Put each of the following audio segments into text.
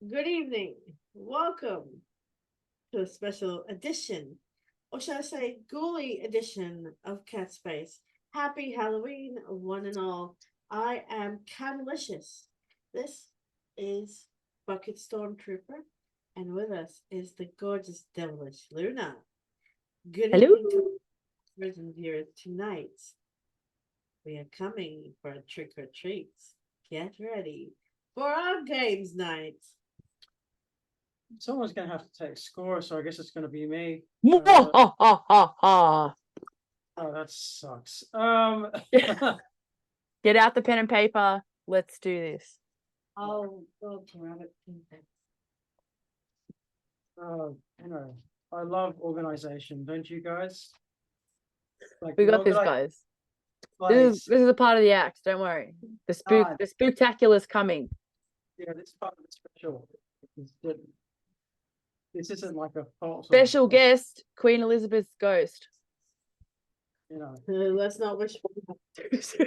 Good evening. Welcome to a special edition, or should I say, ghouly edition of Cat Space. Happy Halloween, one and all. I am Catalicious. This is Bucket Stormtrooper, and with us is the gorgeous devilish Luna. Good Hello. evening to prison viewers tonight. We are coming for a trick or treat. Get ready for our games night. Someone's going to have to take score, so I guess it's going to be me. Mwahahaha. Oh, that sucks. Get out the pen and paper. Let's do this. I'll go to Rabbit Kingdom. I love organization, don't you guys? Like We the got this, organi- guys. This place. is a part of the act. Don't worry. The spooktacular's coming. Yeah, this part of the special. This isn't like a false. Special guest, Queen Elizabeth's ghost. You know. Let's not wish for Too soon.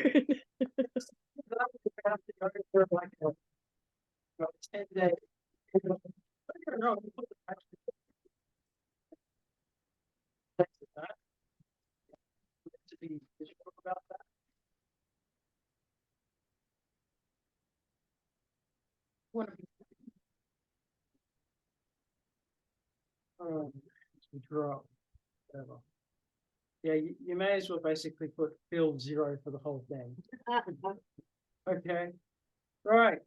Have to go for like a 10-day. No, to be visual about that. What we draw whatever. Yeah, you may as well basically put field 0 for the whole thing. Okay. Right.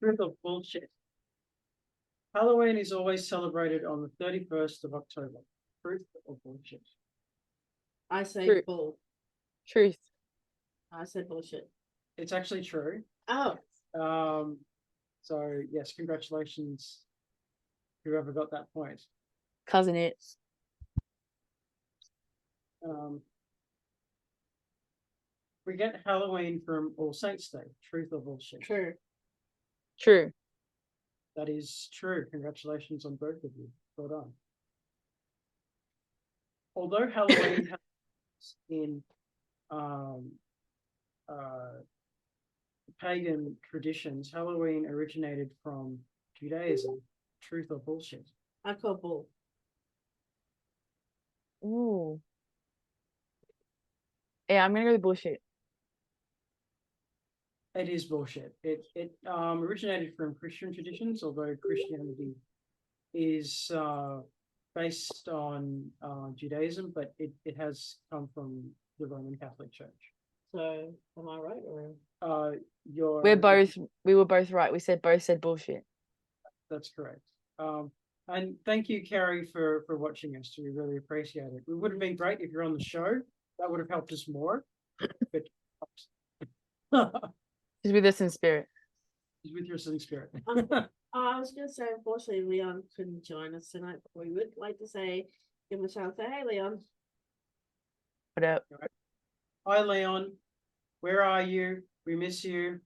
Truth or bullshit. Halloween is always celebrated on the 31st of October. Truth or bullshit? I say True. bull. Truth. I said bullshit. It's actually true. Oh, So yes, congratulations, whoever got that point. Cousin it. We get Halloween from All Saints Day. Truth or bullshit? true. True. That is true. Congratulations on both of you. Well done. Although Halloween has in pagan traditions, Halloween originated from Judaism. Truth or bullshit? I call bull. Ooh. Yeah, I'm gonna go with bullshit. It is bullshit. It originated from Christian traditions, although Christianity is based on Judaism, but it has come from the Roman Catholic Church. So, am I right or? We were both right. We both said bullshit. That's correct. And thank you, Carrie, for watching us. We really appreciate it. It would have been great if you're on the show. That would have helped us more. But She's with us in spirit. He's with your in spirit. I was going to say, unfortunately, Leon couldn't join us tonight, but we would like to give him a shout. Say, hey, Leon. What up? Hi, Leon. Where are you? We miss you.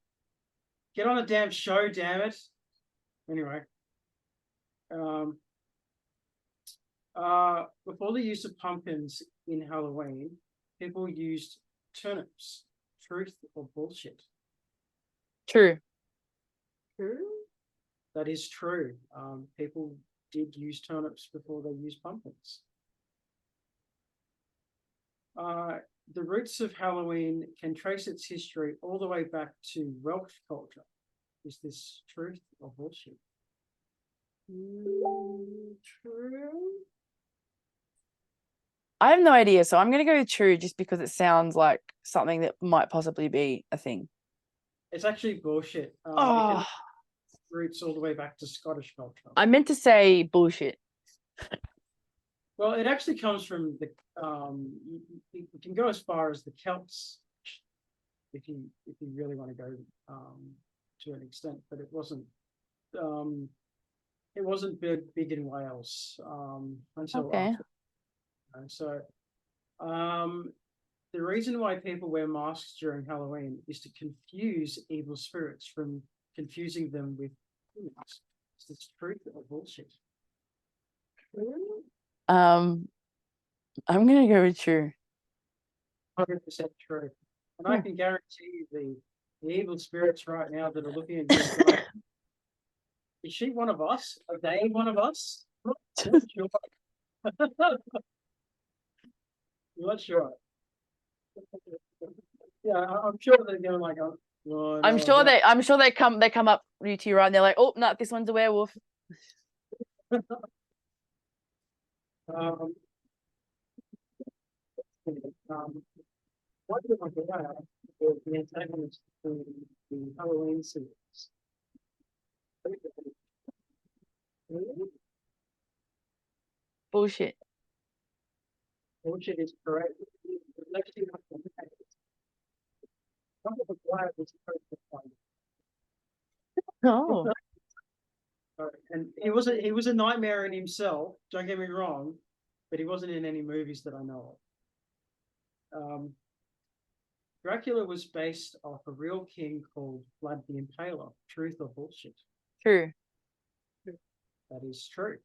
Get on a damn show, damn it. Anyway. Before the use of pumpkins in Halloween, people used turnips. Truth or bullshit? True. True. That is true. People did use turnips before they used pumpkins. The roots of Halloween can trace its history all the way back to Welsh culture. Is this truth or bullshit? True. I have no idea, so I'm gonna go with true just because it sounds like something that might possibly be a thing. It's actually bullshit. Oh, Roots all the way back to Scottish culture. I meant to say bullshit. Well, it actually comes from the. You can go as far as the Celts, if you really want to go to an extent, but it wasn't. It wasn't big in Wales until Okay. after. And so, the reason why people wear masks during Halloween is to confuse evil spirits from confusing them with humans. Is this truth or bullshit? True. I'm gonna go with true. 100% true. And I can guarantee you the evil spirits right now that are looking at you Is she one of us? Are they one of us? I'm not sure. I'm not sure. Yeah, I'm sure they're going like, oh, no, I'm sure they come up to you right and they're like, oh no, this one's a werewolf. Um, what did I get out of the antagonist to the Halloween series? Bullshit. Bullshit is correct. Let's see what the Some of the quiet was perfect one. Oh, And he was a nightmare in himself, don't get me wrong, but he wasn't in any movies that I know of. Dracula was based off a real king called Vlad the Impaler. Truth or bullshit? true. That is true.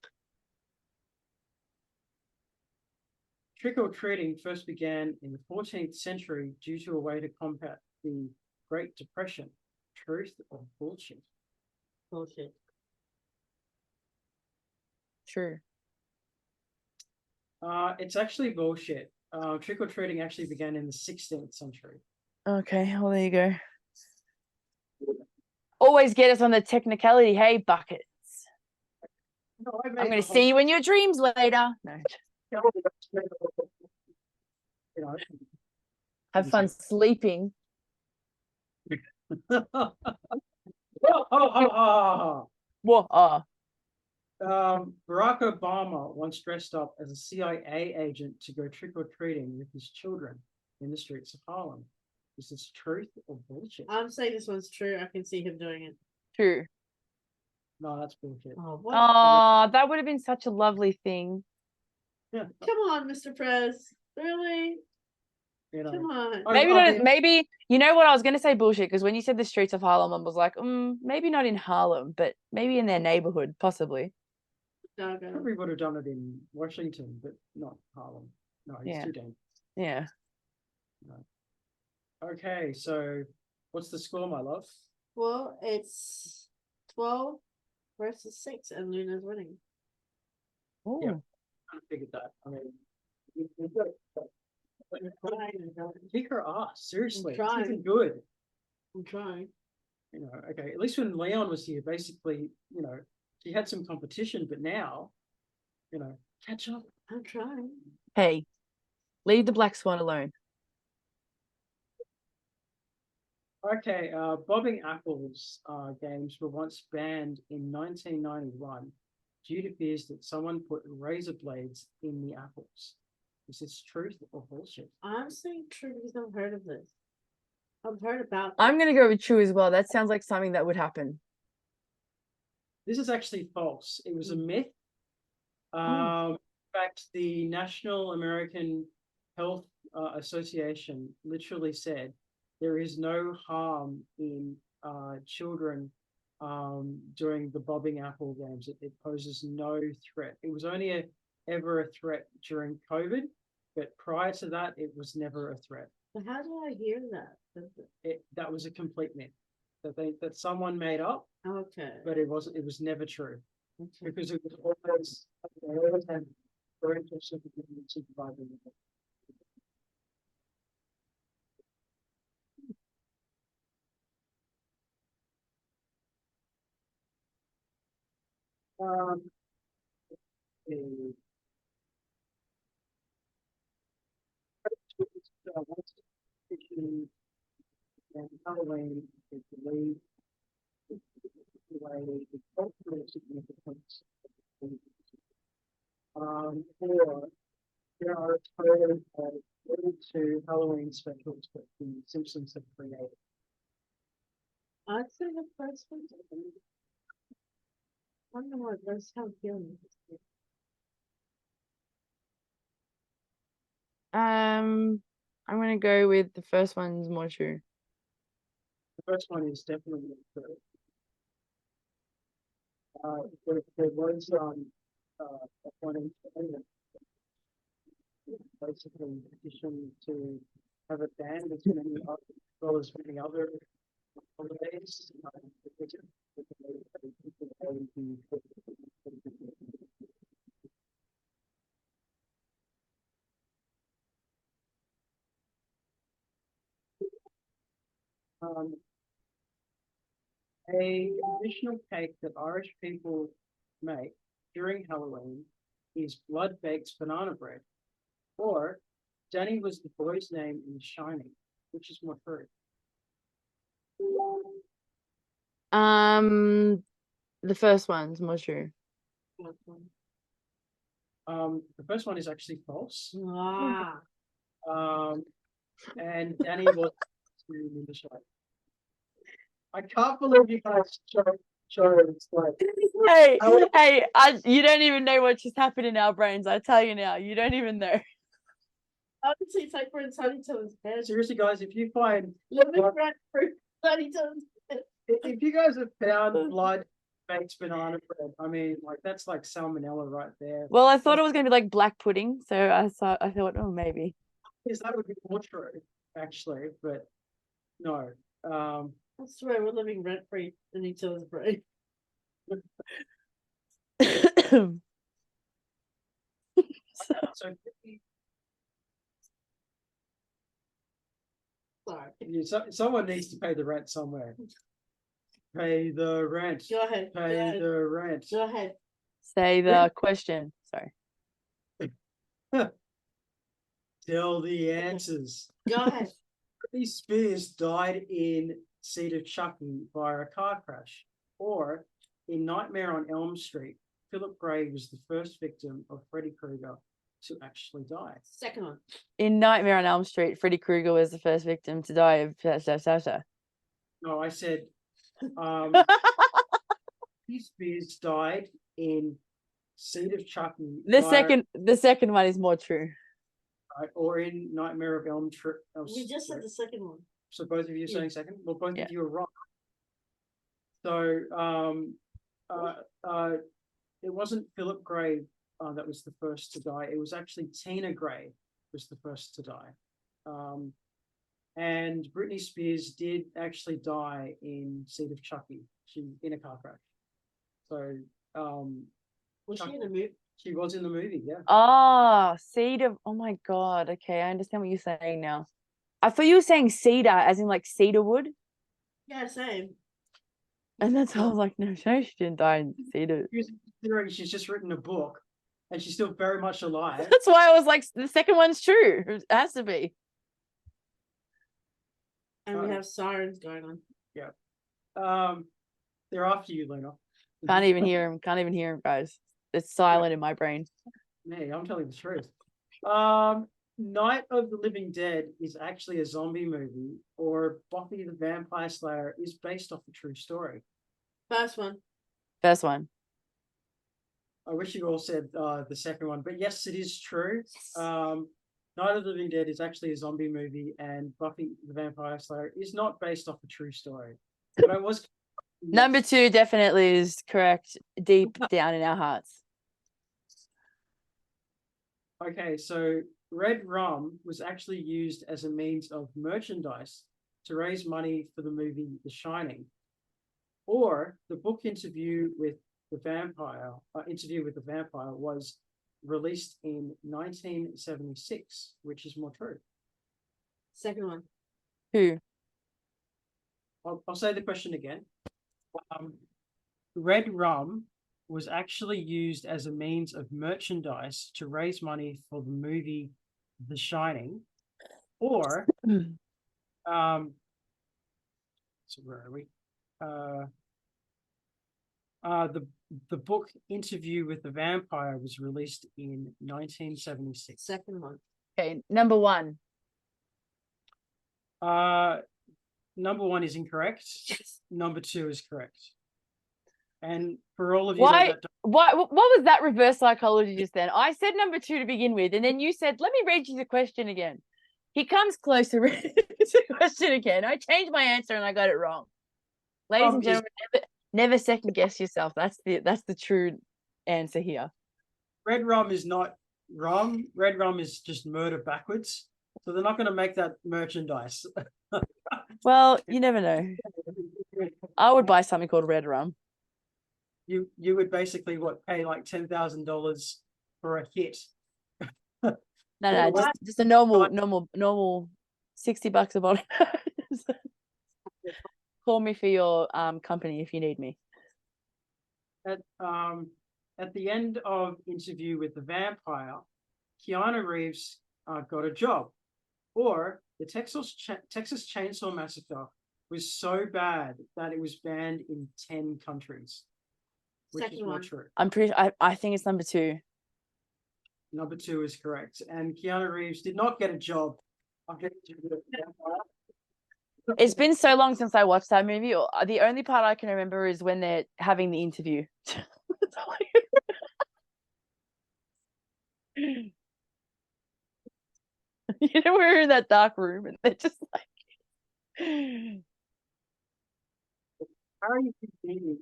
Trick or treating first began in the 14th century due to a way to combat the Great Depression. Truth or bullshit? Bullshit. True. It's actually bullshit. Trick or treating actually began in the 16th century. Okay, well there you go. Always get us on the technicality, hey buckets. No, I'm gonna see you in your dreams later. No. You know, Have fun sleeping. What? Barack Obama once dressed up as a CIA agent to go trick or treating with his children in the streets of Harlem. Is this truth or bullshit? I'm saying this one's true. I can see him doing it. True. No, that's bullshit. Oh, what? Oh, that would have been such a lovely thing. Yeah, Come on, Mr. Prez. Really? you know. Come on. Maybe I not. mean, Maybe you know what I was gonna say bullshit because when you said the streets of Harlem, I was like, maybe not in Harlem, but maybe in their neighborhood, possibly. Doggone. probably would have done it in Washington, but not Harlem. No, he's Yeah. too dangerous. Yeah. Okay, so what's the score, my love? Well, it's 12 versus 6, and Luna's winning. Ooh. Yeah. I figured that. I mean, you've got to kick her ass. Seriously, this trying. isn't good. I'm trying. You know, okay. At least when Leon was here, basically, you know, she had some competition, but now, you know, catch up. I'm trying. Hey, leave the black swan alone. Okay, bobbing apples games were once banned in 1991 due to fears that someone put razor blades in the apples. Is this truth or bullshit? I'm saying true because I've heard of this. I've heard about I'm gonna go with true as well. That sounds like something that would happen. This is actually false. It was a myth. Oh. In fact, the National American Health Association literally said there is no harm in children during the bobbing apple games. It poses no threat. It was only ever a threat during COVID, but prior to that, it was never a threat. But how do I hear that? That was a complete myth that someone made up, Okay. but it was never true. Okay. Because it was always, they always had parental supervision and supervising. The and Halloween is believed the way the cultural significance. Or there are photos of 42 Halloween specials that the Simpsons have created. I'd say the first one. I don't know what that's how I'm feeling. I'm gonna go with the first one's more true. The first one is definitely true. There was a point in basically petition to have a ban as well as many other holidays. Um, a traditional cake that Irish people make during Halloween is blood baked banana bread, or Danny was the boy's name in Shining, which is more true. The first one's more true. The first one is actually false. Ah, And Danny was in the show. I can't believe you guys show it's like Hey, I- hey, you don't even know what just happened in our brains. I tell you now, you don't even know. honestly, it's like we're in Tiny Toad's bed. seriously guys, if you find Living What? rent free Tiny Toad's bed. if you guys have found blood baked banana bread, I mean like that's like salmonella right there. Well, I thought it was gonna be like black pudding, so I thought, oh, maybe. Yes, that would be more true, actually, but no. I swear we're living rent free in each other's brain. So Sorry. someone needs to pay the rent somewhere. Pay the rent. Go ahead. Go Pay ahead. the rent. Go ahead. Say the question. Sorry. Tell the answers. Go ahead. Britney Spears died in Seed of Chucky via a car crash, or in Nightmare on Elm Street, Philip Gray was the first victim of Freddy Krueger to actually die. Second one. In Nightmare on Elm Street, Freddy Krueger was the first victim to die of Sasha. No, I said Britney Spears died in Seed of Chucky. The second one is more true. Or in Nightmare of Elm Street. We just said the second one. So both of you are saying second? Well, both Yeah. of you are wrong. So it wasn't Philip Gray that was the first to die. It was actually Tina Gray was the first to die. And Britney Spears did actually die in Seed of Chucky. She in a car crash. So Was she in a movie? she was in the movie, yeah. Oh, oh my God. Okay, I understand what you're saying now. I thought you were saying cedar, as in like cedar wood. Yeah, same. And that's why I was like, no, she didn't die in cedar. Considering she's just written a book and she's still very much alive. That's why I was like, the second one's true. It has to be. And we have sirens going on. They're after you, Luna. Can't even hear him. Can't even hear him, guys. It's silent in my brain. Hey, I'm telling the truth. Night of the Living Dead is actually a zombie movie, or Buffy the Vampire Slayer is based off a true story. First one. First one. I wish you all said the second one, but yes, it is true. Yes. Night of the Living Dead is actually a zombie movie, and Buffy the Vampire Slayer is not based off a true story. But I was Number 2 definitely is correct deep down in our hearts. Okay, so red rum was actually used as a means of merchandise to raise money for the movie The Shining, or the book Interview with the Vampire was released in 1976, which is more true. Second one. Who? I'll say the question again. Red rum was actually used as a means of merchandise to raise money for the movie The Shining, or so where are we? The book Interview with the Vampire was released in 1976. Second one. Okay, number 1. Number 1 is incorrect. Yes. Number 2 is correct. And for all of you Why? that What was that reverse psychology just then? I said number 2 to begin with, and then you said, let me read you the question again. He comes close to reading the question again. I changed my answer and I got it wrong. Ladies and gentlemen, never second guess yourself. That's the true answer here. red rum is not rum. Red rum is just murder backwards. So they're not going to make that merchandise. Well, you never know. I would buy something called red rum. you would basically pay like $10,000 for a hit. No, Yeah, no, what? just a normal $60 a bottle. Call me for your company if you need me. At the end of Interview with the Vampire, Keanu Reeves got a job. Or the Texas Chainsaw Massacre was so bad that it was banned in 10 countries. Which is Second not one. true. I think it's number 2. Number 2 is correct. And Keanu Reeves did not get a job. It's been so long since I watched that movie. The only part I can remember is when they're having the interview. That's all I You know, we're in that dark room and they're just like How are you competing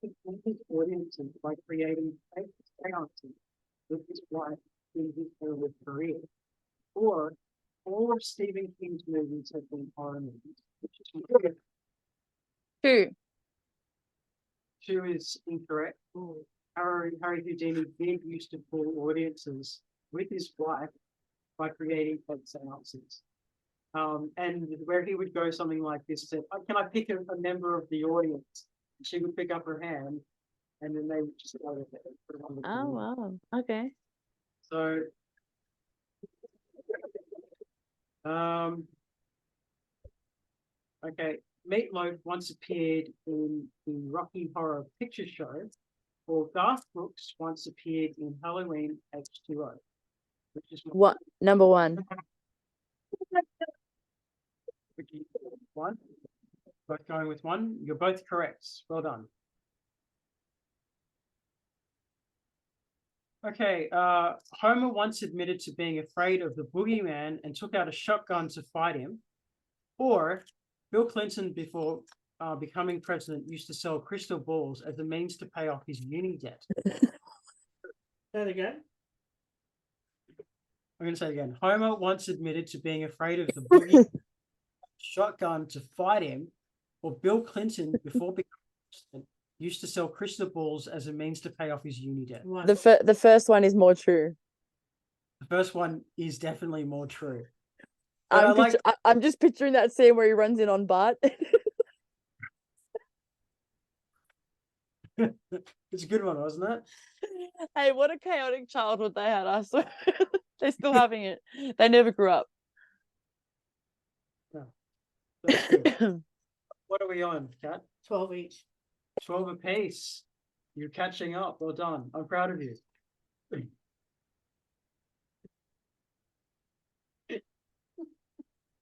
with his audiences by creating fake seances with his wife in his early career? Or all of Stephen King's movies have been horror movies, which is weird. 2. 2 is incorrect. Harry Houdini did used to fool audiences with his wife by creating fake seances. And where he would go something like this, said, can I pick a member of the audience? And she would pick up her hand, and then they would just go with it. Put it on the Oh, screen. wow. Okay. So, okay, Meatloaf once appeared in the Rocky Horror Picture Show, or Garth Brooks once appeared in Halloween H2O, which is What number 1? One. Both going with 1. You're both correct. Well done. Okay, Homer once admitted to being afraid of the boogeyman and took out a shotgun to fight him. Or Bill Clinton, before becoming president, used to sell crystal balls as a means to pay off his uni debt. That again? I'm going to say it again. Homer once admitted to being afraid of the boogeyman shotgun to fight him. Or Bill Clinton, before becoming president, used to sell crystal balls as a means to pay off his uni debt. One. The first one is more true. The first one is definitely more true. But I'm just picturing that scene where he runs in on Bart. It's a good one, wasn't it? Hey, what a chaotic childhood they had. I swear. They're still having it. They never grew up. That's good. What are we on, Kat? 12 each. 12 apiece. You're catching up. Well done. I'm proud of you.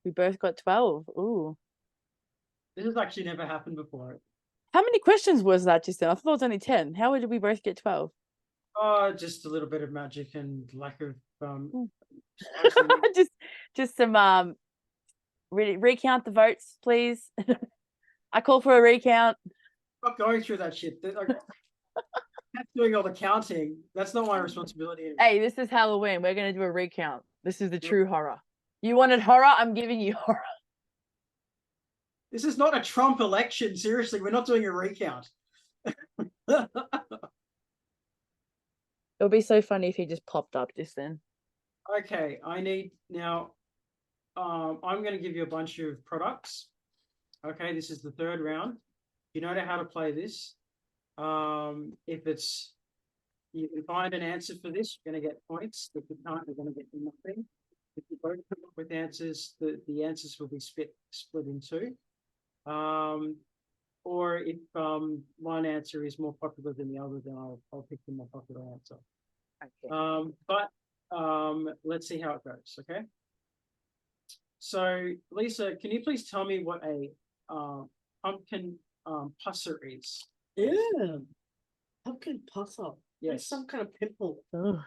We both got 12. Ooh. This has actually never happened before. How many questions was that just then? I thought it was only 10. How did we both get 12? Oh, just a little bit of magic and lack of just some recount the votes, please. I call for a recount. I'm not going through that shit. That's doing all the counting. That's not my responsibility anymore. Hey, this is Halloween. We're gonna do a recount. This is the true horror. You wanted horror? I'm giving you horror. This is not a Trump election. Seriously, we're not doing a recount. It would be so funny if he just popped up just then. Okay, I need now. I'm going to give you a bunch of products. Okay, this is the 3rd round. You know how to play this. If you can find an answer for this, you're going to get points. If you can't, you're going to get nothing. If you both come up with answers, the answers will be split in 2. Or if one answer is more popular than the other, then I'll pick the more popular answer. Okay. But let's see how it goes. Okay. So, Lisa, can you please tell me what a pumpkin pusser is? Yeah. Pumpkin pusser. Yes. Like some kind of pimple. Ugh.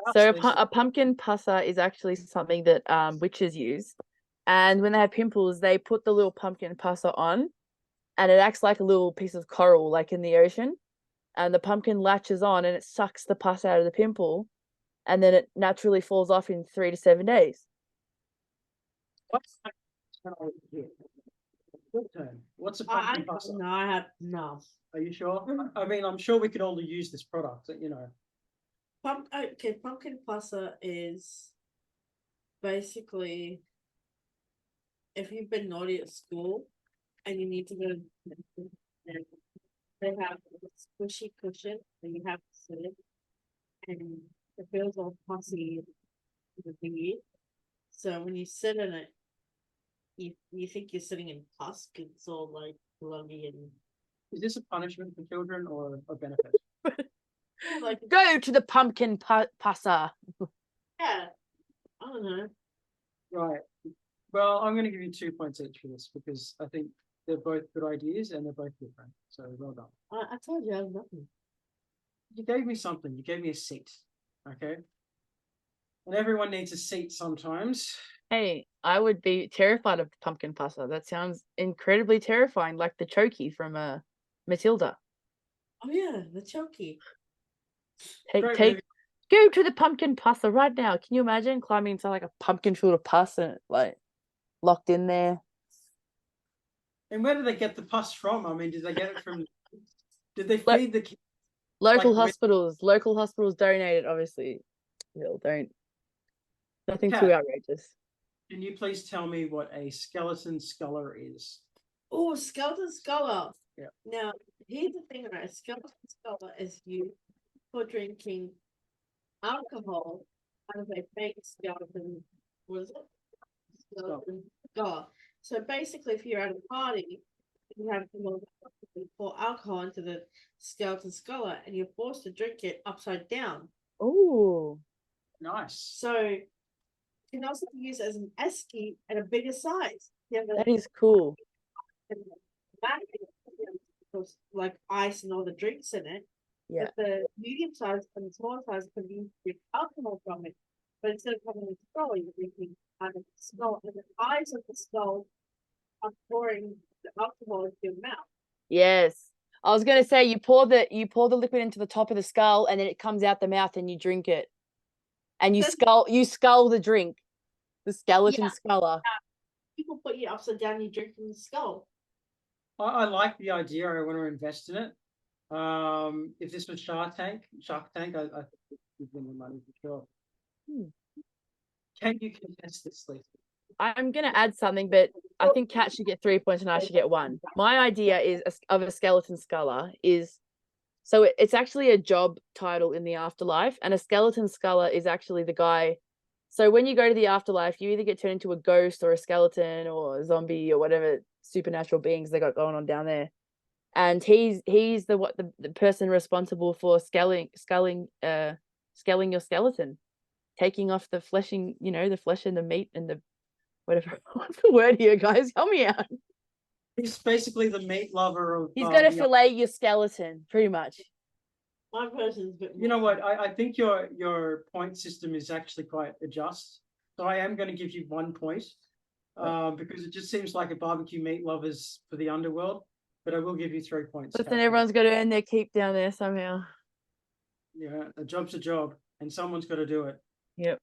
Ask So Lisa. a pumpkin pusser is actually something that witches use. And when they have pimples, they put the little pumpkin pusser on, and it acts like a little piece of coral, like in the ocean. And the pumpkin latches on and it sucks the pus out of the pimple, and then it naturally falls off in 3 to 7 days. What's that? Your turn. What's a I pumpkin pasta? no, I have no. Are you sure? I mean, I'm sure we could all use this product, you know. Okay, pumpkin pasta is basically if you've been naughty at school and you need to go to and they have a squishy cushion and you have to sit in and it feels all pussy in the thingy. So when you sit in it, you think you're sitting in pus 'cause it's all like gluggy and Is this a punishment for children or a benefit? yeah, like Go to the pumpkin passa. yeah, I don't know. Right. Well, I'm going to give you 2 points each for this because I think they're both good ideas and they're both different. So well done. I told you I have nothing. You gave me something. You gave me a seat. Okay. And everyone needs a seat sometimes. Hey, I would be terrified of the pumpkin pasta. That sounds incredibly terrifying, like the chokey from Matilda. Oh yeah, the chokey. Great movie. Go to the pumpkin pasta right now. Can you imagine climbing into like a pumpkin field of pus and like locked in there? And where did they get the pus from? I mean, did they get it from? Did they Like- feed the kids? Local Like, local hospitals donated, obviously. They'll don't. Nothing too Kat, outrageous. can you please tell me what a skeleton sculler is? Oh, skeleton skuller. Yeah. Now, here's the thing, right? Skeleton skuller is used for drinking alcohol out of a fake skeleton. What is it? Skeleton skull. So basically, if you're at a party, you have to pour alcohol into the skeleton skuller, and you're forced to drink it upside down. Oh, Nice. So it can also be used as an esky at a bigger size. You have that is cool. like ice and all the drinks in it. Yeah. But the medium size and the small size can be drink alcohol from it. But instead of having a skull, you're drinking out of the skull, and the eyes of the skull are pouring the alcohol into your mouth. Yes. I was gonna say you pour the liquid into the top of the skull and then it comes out the mouth and you drink it. And you skull the drink. The skeleton sculler. People put you upside down, you drink from the skull. I like the idea. I want to invest in it. If this was Shark Tank, I think you'd win the money for sure. Can you contest this, Lisa? I'm gonna add something, but I think Kat should get 3 points and I should get 1. My idea of a skeleton sculler is so it's actually a job title in the afterlife, and a skeleton sculler is actually the guy. So when you go to the afterlife, you either get turned into a ghost or a skeleton or a zombie or whatever supernatural beings they got going on down there. And he's the person responsible for scaling your skeleton, taking off the fleshing, the flesh and the meat and the whatever. What's the word here, guys? Help me out. He's basically the meat lover of. He's got to fillet your skeleton, pretty much. My person's a bit. You know what? I think your point system is actually quite just. So I am going to give you 1 point, because it just seems like a barbecue meat lovers for the underworld. But I will give you 3 points. But then everyone's got to earn their keep down there somehow. Yeah, a job's a job, and someone's got to do it. Yep.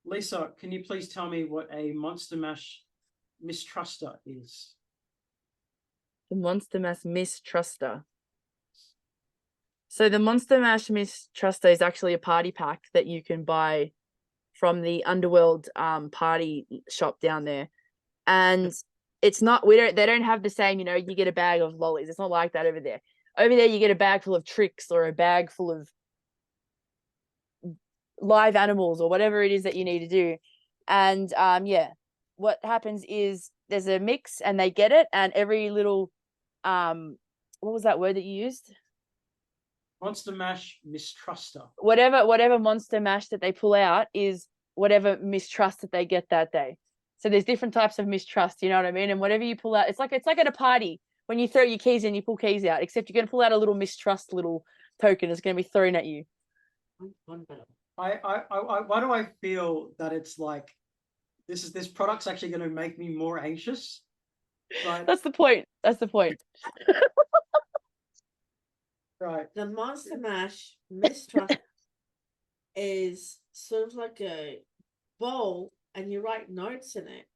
Lisa, can you please tell me what a Monster Mash mistruster is? The Monster Mash mistruster. So the Monster Mash mistruster is actually a party pack that you can buy from the Underworld party shop down there. And it's not, they don't have the same, you get a bag of lollies. It's not like that over there. Over there, you get a bag full of tricks or a bag full of live animals or whatever it is that you need to do. And what happens is there's a mix and they get it, and every little what was that word that you used? Monster Mash mistruster. Whatever monster mash that they pull out is whatever mistrust that they get that day. So there's different types of mistrust, you know what I mean? And whatever you pull out, it's like at a party when you throw your keys in, you pull keys out, except you're gonna pull out a little mistrust little token that's gonna be thrown at you. Why do I feel that it's like this product's actually going to make me more anxious? Right. That's the point. Right. The Monster Mash mistrust is sort of like a bowl, and you write notes in it,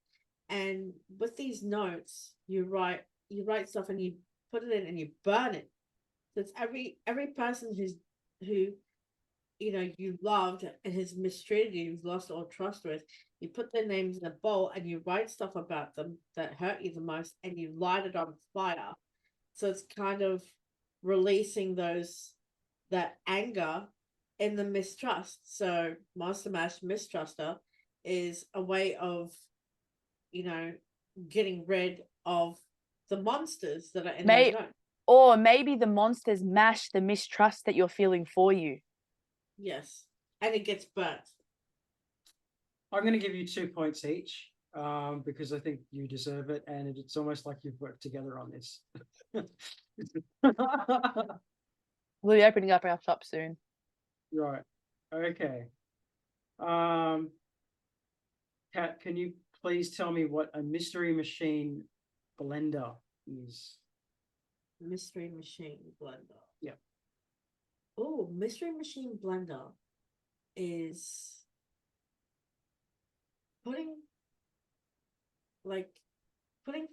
And with these notes, you write stuff and you put it in and you burn it. So it's every person who you loved and has mistreated you, you've lost all trust with, you put their names in a bowl and you write stuff about them that hurt you the most and you light it on fire. So it's kind of releasing that anger in the mistrust. So Monster Mash Mistruster is a way of, getting rid of the monsters that are in those notes. Or maybe the monsters mash the mistrust that you're feeling for you. Yes. And it gets burnt. I'm going to give you 2 points each, because I think you deserve it, and it's almost like you've worked together on this. We'll be opening up our shop soon. Right. Okay. Kat, can you please tell me what a mystery machine blender is? Mystery Machine Blender. Yeah. Oh, Mystery Machine Blender is putting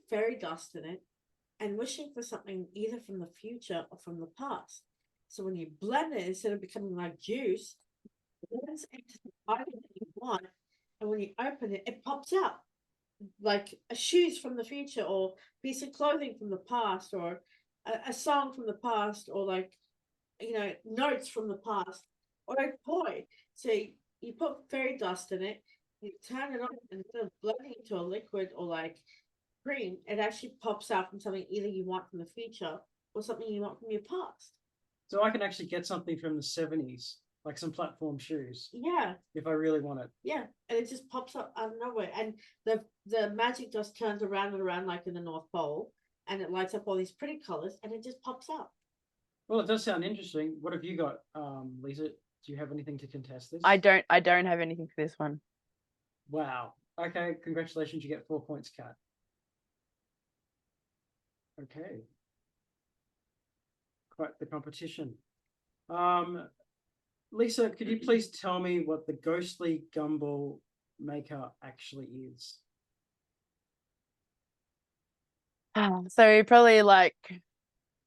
fairy dust in it and wishing for something either from the future or from the past. So when you blend it, instead of becoming like juice, it blends into the item that you want. And when you open it, it pops out like a shoes from the future, or piece of clothing from the past, or a song from the past, or like notes from the past, or a toy. So you put fairy dust in it, you turn it on, and instead of blending into a liquid or like cream, it actually pops out from something either you want from the future or something you want from your past. So I can actually get something from the 70s, like some platform shoes, Yeah, if I really want it. yeah, and it just pops up out of nowhere, and the magic dust turns around and around like in the North Pole, and it lights up all these pretty colors, and it just pops up. Well, it does sound interesting. What have you got, Lisa? Do you have anything to contest this? I don't have anything for this one. Wow. Okay, congratulations. You get 4 points, Kat. Okay. Quite the competition. Lisa, could you please tell me what the Ghostly Gumball Maker actually is? So probably like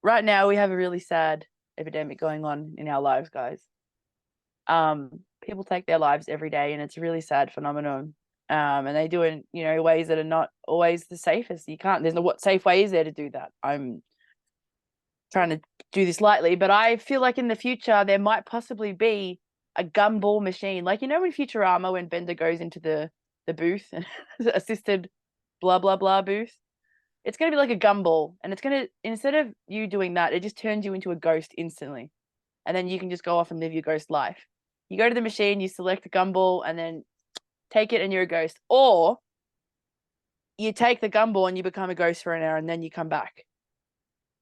right now we have a really sad epidemic going on in our lives, guys. People take their lives every day, and it's a really sad phenomenon. And they do it in ways that are not always the safest. There's no what safe way is there to do that. I'm trying to do this lightly, but I feel like in the future there might possibly be a gumball machine, like in Futurama when Bender goes into the booth and assisted blah blah blah booth. It's going to be like a gumball, and it's going to, instead of you doing that, it just turns you into a ghost instantly, and then you can just go off and live your ghost life. You go to the machine, you select the gumball, and then take it and you're a ghost. Or you take the gumball and you become a ghost for an hour and then you come back.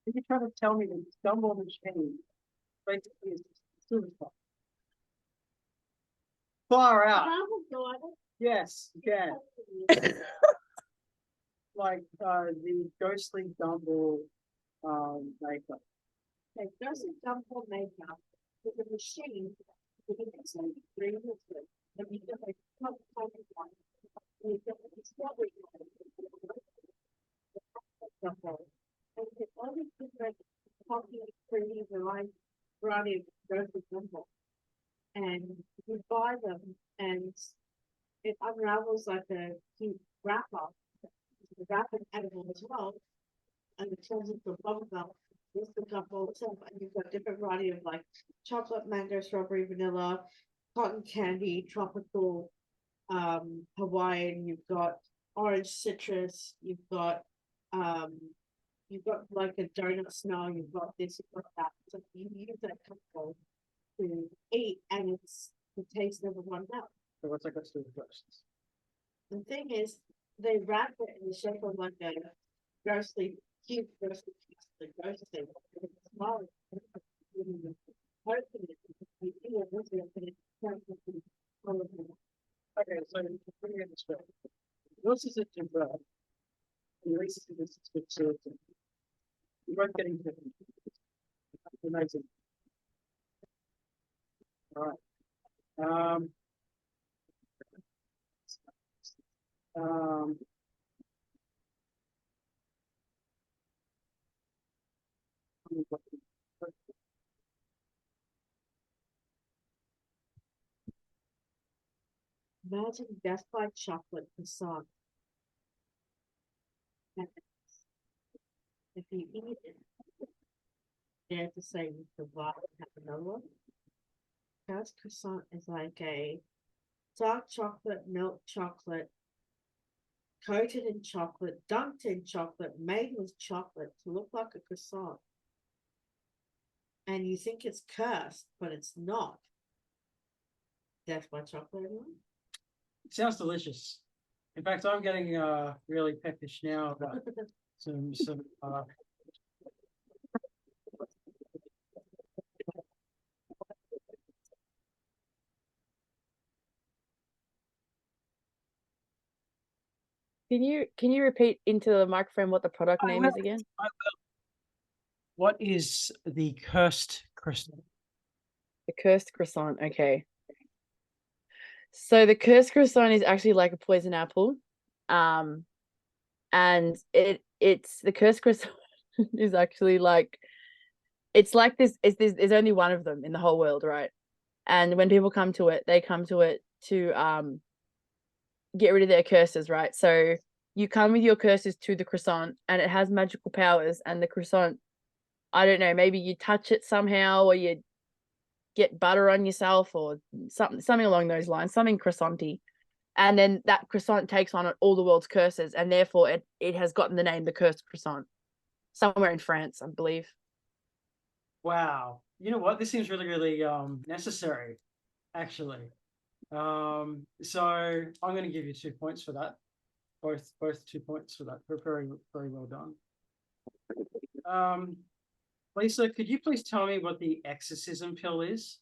Are you trying to tell me that Gumball machine basically is suicide? Far out. Yes, you can. Like the Ghostly Gumball Maker. Okay, Ghostly Gumball Maker is a machine with an excellent green liquid. And we get a cup of one. We get a strawberry gumball. And we get all these different coffee, creamy variety of Ghostly Gumball. And you buy them, and it unravels like a cute wrapper. The wrapper edible as well, and it turns into a bubble gum. This the gumball itself, and you've got different variety of like chocolate, mango, strawberry, vanilla, cotton candy, tropical, Hawaiian. You've got orange citrus. You've got like a donut smell. You've got this, you've got that. So you use that gumball to eat, and it's the taste never runs out. So what's that got to do with ghosts? The thing is, they wrap it in the shape of like a ghostly cute ghostly piece of the ghost thing. It's small. Okay, so put me in this way. Yours is a timber, and yours is a certain. You're both getting different. Amazing. All right. Imagine Death by Chocolate croissant. And if you eat it, dare to say you survive and have another one. Paris croissant is like a dark chocolate, milk chocolate, coated in chocolate, dunked in chocolate, made with chocolate to look like a croissant. And you think it's cursed, but it's not. Death by chocolate, everyone? Sounds delicious. In fact, I'm getting really peckish now about some Can you repeat into the microphone what the product I name will. is again? What is the cursed croissant? The cursed croissant. Okay. So the cursed croissant is actually like a poison apple. And it's the cursed croissant is actually like it's like this, there's only one of them in the whole world, right? And when people come to it, they come to it to get rid of their curses, right? So you come with your curses to the croissant and it has magical powers, and the croissant, I don't know, maybe you touch it somehow or you get butter on yourself or something along those lines, something croissanty. And then that croissant takes on all the world's curses, and therefore it has gotten the name the cursed croissant. Somewhere in France, I believe. Wow. You know what? This seems really, really necessary, actually. So I'm going to give you 2 points for that. Both 2 points for that. Very, very well done. Lisa, could you please tell me what the exorcism pill is?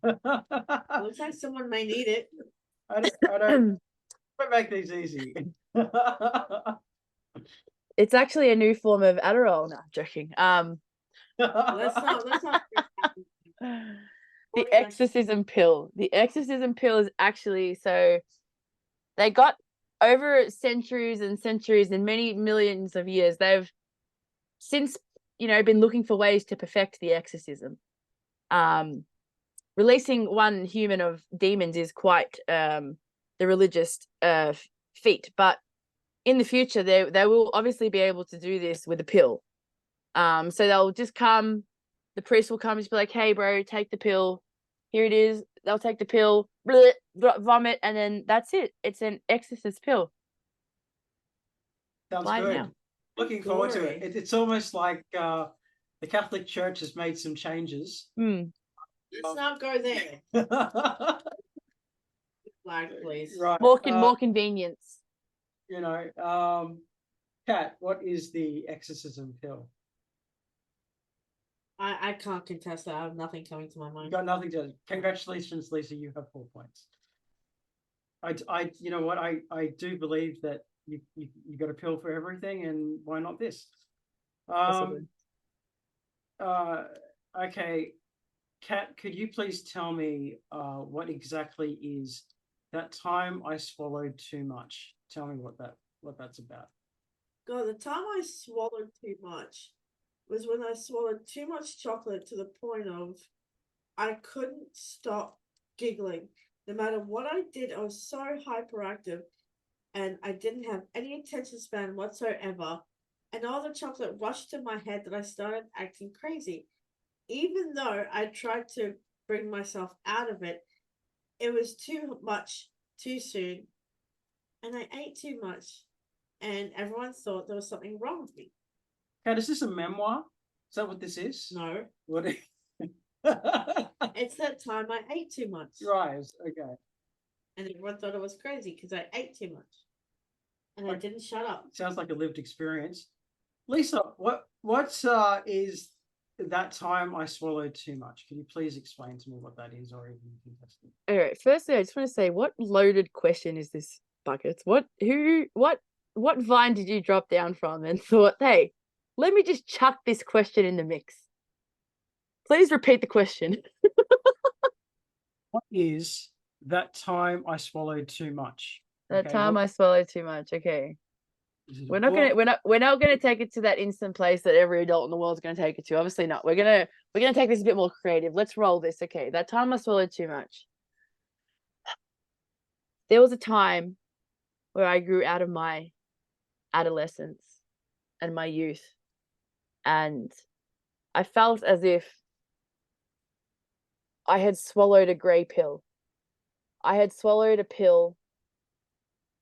Looks like someone may need it. I don't make these easy. It's actually a new form of Adderall. No, I'm joking. Let's not. The exorcism pill. The exorcism pill is actually, so they got over centuries and centuries and many millions of years. They've since, been looking for ways to perfect the exorcism. Releasing one human of demons is quite the religious feat, but in the future they will obviously be able to do this with a pill. So they'll just come, the priest will come and just be like, hey bro, take the pill, here it is. They'll take the pill, bleh, vomit, and then that's it. It's an exorcist pill. Sounds Fly good. now. Looking forward to it. It's almost like the Catholic Church has made some changes. Let's not go there. Flag, please. Right. More convenience. Kat, what is the exorcism pill? I can't contest that. I have nothing coming to my You mind. got nothing to. Congratulations, Lisa. You have 4 points. You know what? I do believe that you got a pill for everything, and why not this? Possibly. Okay, Kat, could you please tell me what exactly is that time I swallowed too much? Tell me what that's about. God, the time I swallowed too much was when I swallowed too much chocolate to the point of I couldn't stop giggling. No matter what I did, I was so hyperactive and I didn't have any attention span whatsoever. And all the chocolate rushed to my head that I started acting crazy. Even though I tried to bring myself out of it, it was too much too soon. And I ate too much. And everyone thought there was something wrong with me. Kat, is this a memoir? Is that what this is? No. What? It's that time I ate too much. Right. Okay. And everyone thought I was crazy because I ate too much. And I didn't shut up. Sounds like a lived experience. Lisa, what is that time I swallowed too much? Can you please explain to me what that is, or even contest it? All right. Firstly, I just want to say, what loaded question is this, Buckets? What vine did you drop down from and thought, hey, let me just chuck this question in the mix? Please repeat the question. What is that time I swallowed too much? That time I swallowed too much. Okay. This is We're not book. gonna we're not gonna take it to that instant place that every adult in the world is gonna take it to. Obviously not. We're gonna take this a bit more creative. Let's roll this. Okay. That time I swallowed too much. There was a time where I grew out of my adolescence and my youth, and I felt as if I had swallowed a grey pill. I had swallowed a pill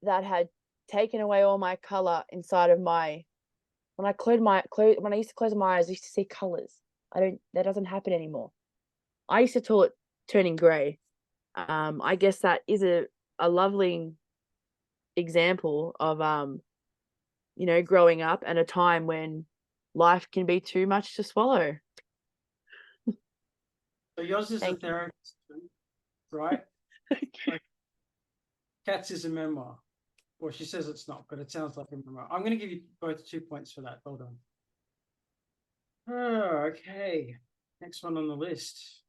that had taken away all my color inside of my when I used to close my eyes, I used to see colors. That doesn't happen anymore. I used to call it turning grey. I guess that is a lovely example of growing up and a time when life can be too much to swallow. So yours is a Thank you. therapist, right? Like, Cats is a memoir. Well, she says it's not, but it sounds like a memoir. I'm going to give you both 2 points for that. Well done. Oh, okay. Next one on the list.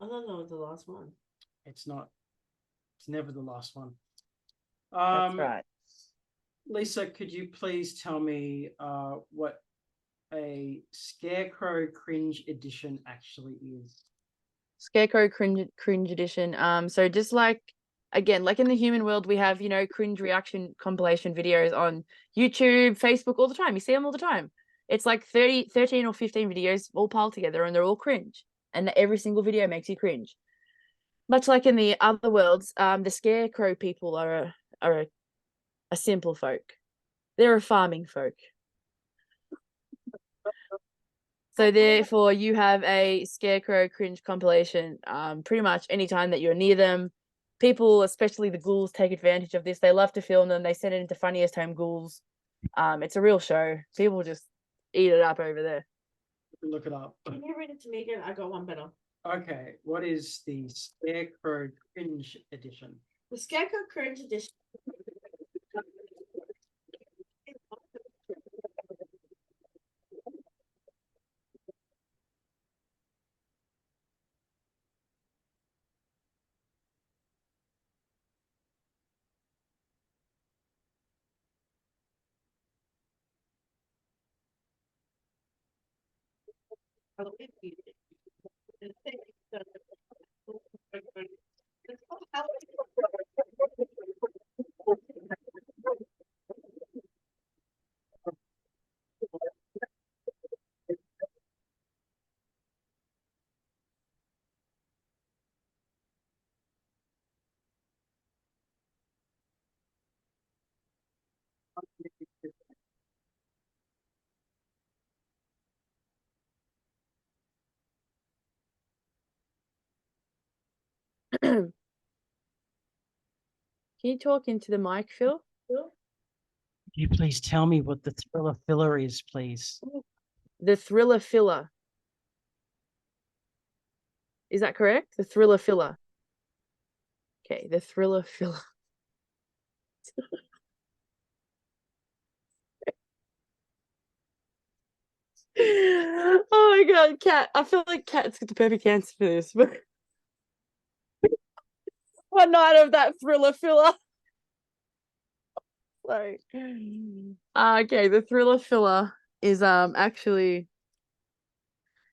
I don't know the last one. It's not. It's never the last one. That's right. Lisa, could you please tell me what a Scarecrow cringe edition actually is? Scarecrow cringe edition. So just like again, like in the human world, we have cringe reaction compilation videos on YouTube, Facebook all the time. You see them all the time. It's like 13 or 15 videos all piled together, and they're all cringe. And every single video makes you cringe. Much like in the other worlds, the Scarecrow people are a simple folk. They're a farming folk. So therefore, you have a Scarecrow cringe compilation. Pretty much anytime that you're near them, people, especially the ghouls, take advantage of this. They love to film them. They send it into Funniest Home Ghouls. It's a real show. People just eat it up over there. Look it up. Can you read it to me again? I got one better. Okay, what is the Scarecrow cringe edition? The Scarecrow Cringe Edition. Can you talk into the mic, Phil? Could you please tell me what the thriller filler is, please? The thriller filler. Is that correct? The thriller filler. Okay, the thriller filler. Oh my god, Cat. I feel like Cat's got the perfect answer for this. But one night of that thriller filler. Sorry. Okay, the thriller filler is actually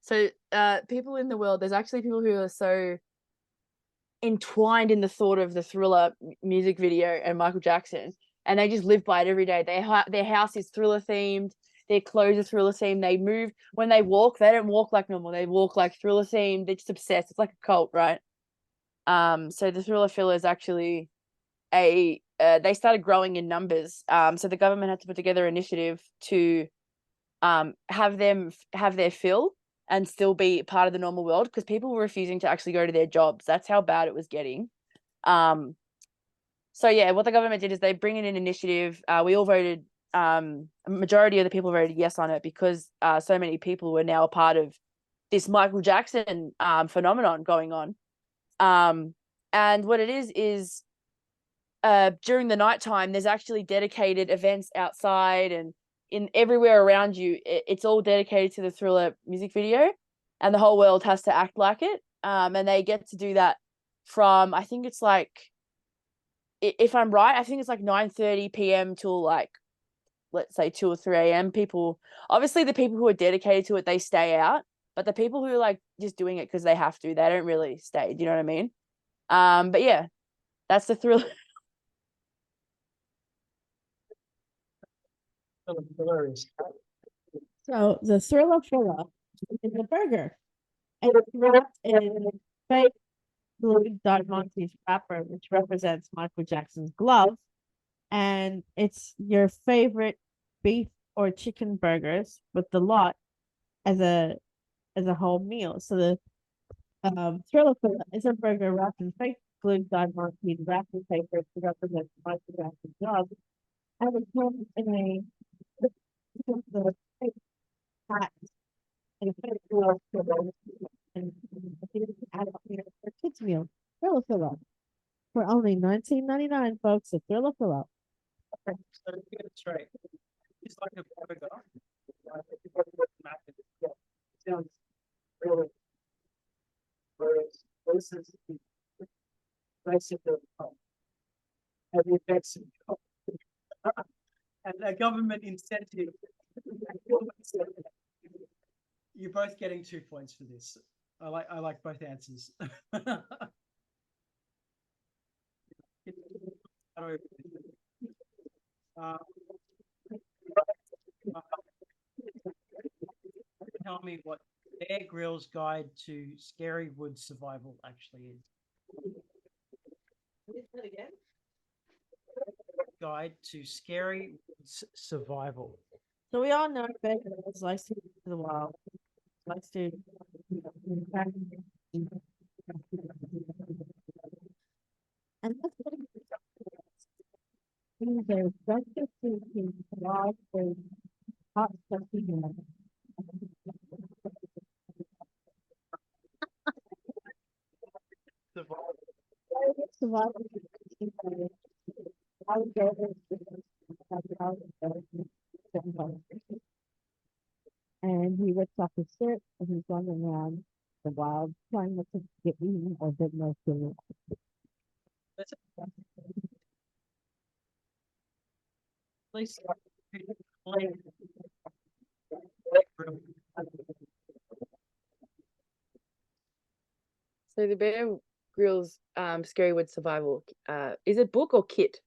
people in the world, there's actually people who are so entwined in the thought of the Thriller music video and Michael Jackson, and they just live by it every day. Their house is Thriller themed, their clothes are Thriller themed. They move when they walk, they don't walk like normal, they walk like Thriller themed. They're just obsessed. It's like a cult, right? So the Thriller filler is actually they started growing in numbers. So the government had to put together an initiative to have them have their fill and still be part of the normal world, because people were refusing to actually go to their jobs. That's how bad it was getting. So yeah, what the government did is they bring in an initiative. We all voted, a majority of the people voted yes on it, because so many people were now a part of this Michael Jackson phenomenon going on. And what it is during the nighttime, there's actually dedicated events outside and in everywhere around you. It's all dedicated to the Thriller music video, and the whole world has to act like it. And they get to do that from, I think it's like, if I'm right, I think it's like 9:30 p.m. till like let's say 2 or 3 a.m. People, obviously the people who are dedicated to it, they stay out, but the people who are like just doing it because they have to, they don't really stay. Do you know what I mean? But yeah, that's the thrill. Hilarious. So the Thriller Filler is a burger. And it's wrapped in fake blue Don Monte's wrapper, which represents Michael Jackson's glove. And it's your favorite beef or chicken burgers with the lot as a whole meal. So the Thriller Filler is a burger wrapped in fake blue Don Monte's wrapping paper to represent Michael Jackson's glove. And it comes in a fake hat and a fake glove and add up here for kids meal. Thriller Filler. For only $19.99, folks, a Thriller Filler. Okay, so to get it straight, it's like a burger. Sounds really. Whereas this is basically have the effects of and a government incentive. You're both getting 2 points for this. I like both answers. Tell me what Bear Grylls' guide to Scary Woods survival actually is. Guide to Scary Woods survival. So we all know Bear Grylls likes to go to the wild, likes to and that's what there's just a wild food, hot stuffy survival. And he rips off his shirt and he's running around the wild trying not to get eaten or get no feeling. That's at least So the Bear Grylls Scary Woods survival, is it book or kit?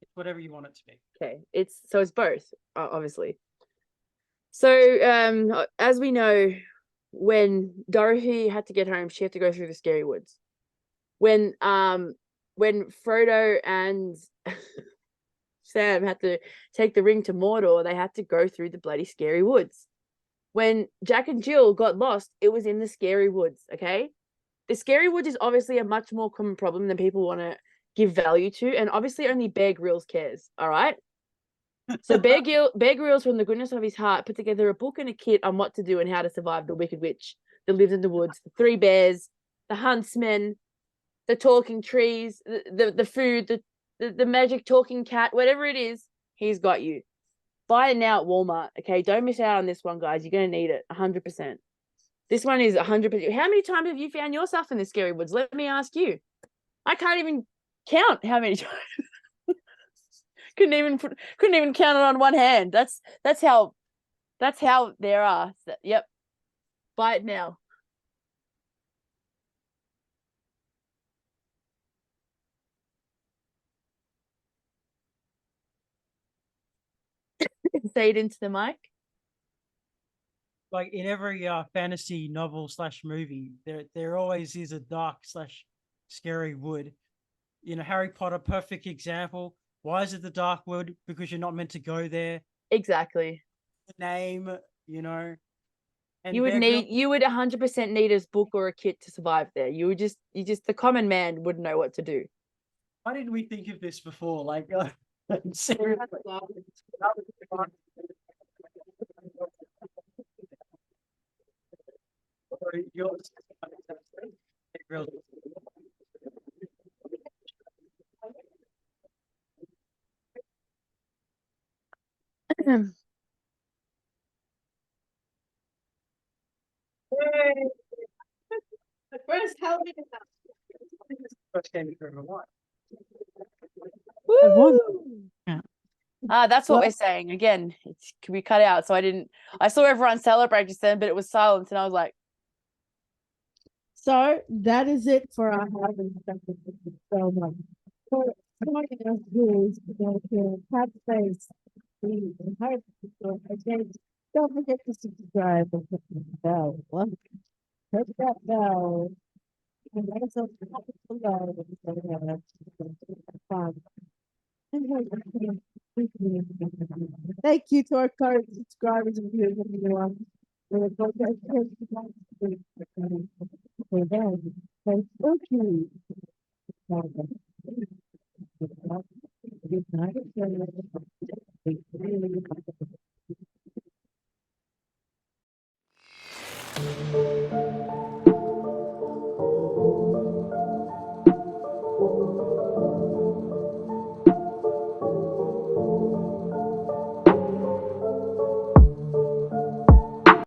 it's whatever you want it to be. Okay, it's both, obviously. So as we know, when Dorothy had to get home, she had to go through the scary woods. When Frodo and Sam had to take the ring to Mordor, they had to go through the bloody scary woods. When Jack and Jill got lost, it was in the scary woods, okay? The scary woods is obviously a much more common problem than people want to give value to, and obviously only Bear Grylls cares, all right? So Bear Grylls, from the goodness of his heart, put together a book and a kit on what to do and how to survive the Wicked Witch that lives in the woods, the 3 bears, the huntsmen, the talking trees, the food, the magic talking cat, whatever it is, he's got you. Buy it now at Walmart, okay? Don't miss out on this one, guys. You're going to need it, 100%. This one is 100%. How many times have you found yourself in the scary woods? Let me ask you. I can't even count how many times. couldn't even count it on one hand. That's how there are. So, yep. Buy it now. Say it into the mic. Like in every fantasy novel / movie, there always is a dark / scary wood. You know, Harry Potter, perfect example. Why is it the dark wood? Because you're not meant to go there. Exactly. The name, you know. And You would 100% need a book or a kit to survive there. The common man wouldn't know what to do. Why didn't we think of this before? Like, seriously. The first Halloween First game you've ever won. Woo! Yeah. That's what Well- we're saying. Again, it can be cut out. So I saw everyone celebrate just then, but it was silence. And I was like, So that is it for our housing sector. So much. So joining us is Cat Space. Again, don't forget to subscribe and hit the bell. Hit that bell. And let us know below if you have fun. Thank you to our current subscribers and viewers and everyone. Thank you.